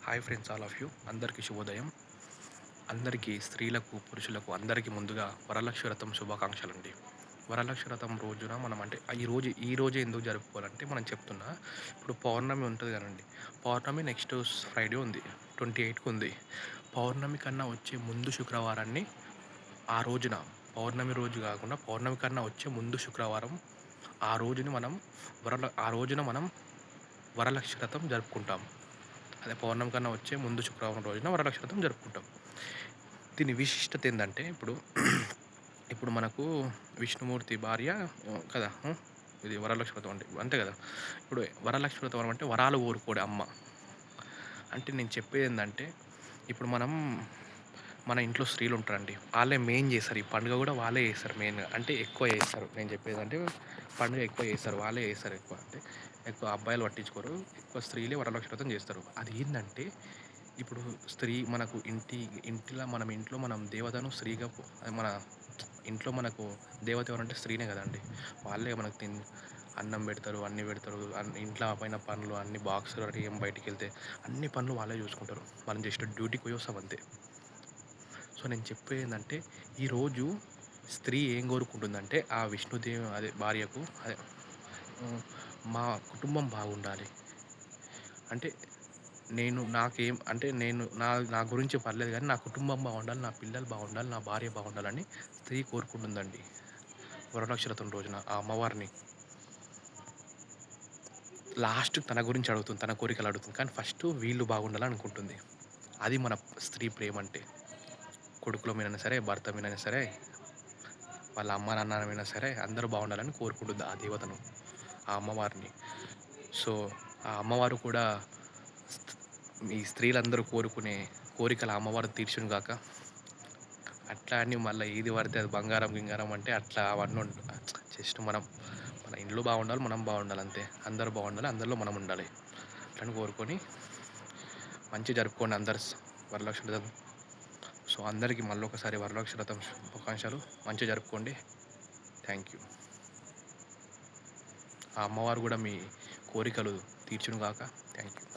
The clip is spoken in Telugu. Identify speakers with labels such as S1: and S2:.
S1: Hi friends all of you అందరికీ శుభోదయం. అందరికీ స్త్రీలకు, పురుషులకు అందరికీ ముందుగా వరలక్ష్మి వ్రతం శుభాకాంక్షలండి. వరలక్ష్మి వ్రతం రోజున మనం అంటే ఈ రోజే ఎందుకు జరుపుకోవాలంటే మనం చెప్తున్నా. ఇప్పుడు పౌర్ణమి ఉంటది కదండీ! పౌర్ణమి నెక్స్ట్ ఫ్రైడే ఉంది. 28కి ఉంది. పౌర్ణమి కన్నా వచ్చే ముందు శుక్రవారాన్ని ఆ రోజున పౌర్ణమి రోజు కాకుండా పౌర్ణమి కన్నా వచ్చే ముందు శుక్రవారం ఆ రోజుని మనం ఆ రోజున మనం వరలక్ష్మి వ్రతం జరుపుకుంటాం. అదే పౌర్ణమి కన్నా వచ్చే ముందు శుక్రవారం రోజున వరలక్ష్మి వ్రతం జరుపుకుంటాం. దీని విశిష్టత ఏందంటే ఇప్పుడు మనకు విష్ణుమూర్తి భార్య కదా! ఇది వరలక్ష్మి వ్రతం అంటే అంతే కదా! ఇప్పుడు వరలక్ష్మి వ్రతం అంటే వరాలు కోరుకోడే అమ్మ. అంటే నేను చెప్పేదేందంటే ఇప్పుడు మన ఇంట్లో స్త్రీలుంటారండి. ఆళ్ళే మెయిన్ చేస్తారు. ఈ పండుగ గూడా వాళ్ళే చేస్తారు మెయిన్‌గా. అంటే ఎక్కువ చేస్తారు. నేను చెప్పేదంటే పండుగ ఎక్కువ చేస్తారు. వాళ్ళే చేస్తారు ఎక్కువ. అంటే ఎక్కువ అబ్బాయిలు పట్టించుకోరు. ఎక్కువ స్త్రీలే వరలక్ష్మి వ్రతం చేస్తారు. అదేందంటే ఇప్పుడు స్త్రీ మనకు ఇంట్లో మనం దేవతను స్త్రీగా మన ఇంట్లో మనకు దేవత ఎవరంటే స్త్రీనే గదండీ! వాళ్ళే మనకు అన్నం బెడతారు, అన్నీ బెడతారు. ఇంట్లో పైన పనులు అన్ని బాక్సులు రెడీ బయటికెళ్తే అన్ని పనులు వాళ్ళే జూసుకుంటారు. మనం జస్ట్ డ్యూటీకి పోయొస్తాం అంతే. సో, నేను చెప్పేదేందంటే, ఈరోజు స్త్రీ ఏం కోరుకుంటుందంటే, ఆ అదే భార్యకు హ్మ్, మా కుటుంబం బాగుండాలి. అంటే నేను నా గురించి పర్లేదు గానీ, నా కుటుంబం బాగుండాలి, నా పిల్లలు బాగుండాలి, నా భార్య బాగుండాలని స్త్రీ కోరుకుంటుందండి. వరలక్ష్మి వ్రతం రోజున ఆ అమ్మవారిని. లాస్ట్‌కి తన గురించి అడుగుతుంది. తన కోరికలు అడుగుతుంది. కానీ ఫస్టు వీళ్ళు బాగుండాలని అనుకుంటుంది. అది మన స్త్రీ ప్రేమంటే. కొడుకుల మీదైనా సరే, భర్త మీదైనా సరే, వాళ్ళ అమ్మ నాన్నలమైనా సరే అందరూ బాగుండాలని కోరుకుంటుంది ఆ దేవతను, ఆ అమ్మవారిని. సో, ఆ అమ్మవారు కూడా స్త్ ఈ స్త్రీలందరూ కోరుకునే కోరికలు ఆ అమ్మవారు తీర్చును గాక. అట్లా అని మళ్ళా ఏది పడితే అది బంగారం, గింగారం అంటే అట్లా అవన్నీ జస్ట్ మన ఇల్లు బాగుండాలి, మనం బాగుండాలి అంతే. అందరూ బాగుండాలి, అందరిలో మనం ఉండాలి. అట్లని కోరుకొని మంచిగా జరుపుకోండి అందరు వరలక్ష్మి వ్రతం. సో, అందరికీ మళ్ళొకసారి వరలక్ష్మి వ్రతం శుభాకాంక్షలు. మంచిగా జరుపుకోండి. Thank you. ఆ అమ్మవారు గూడా మీ కోరికలు తీర్చును గాక. Thank you.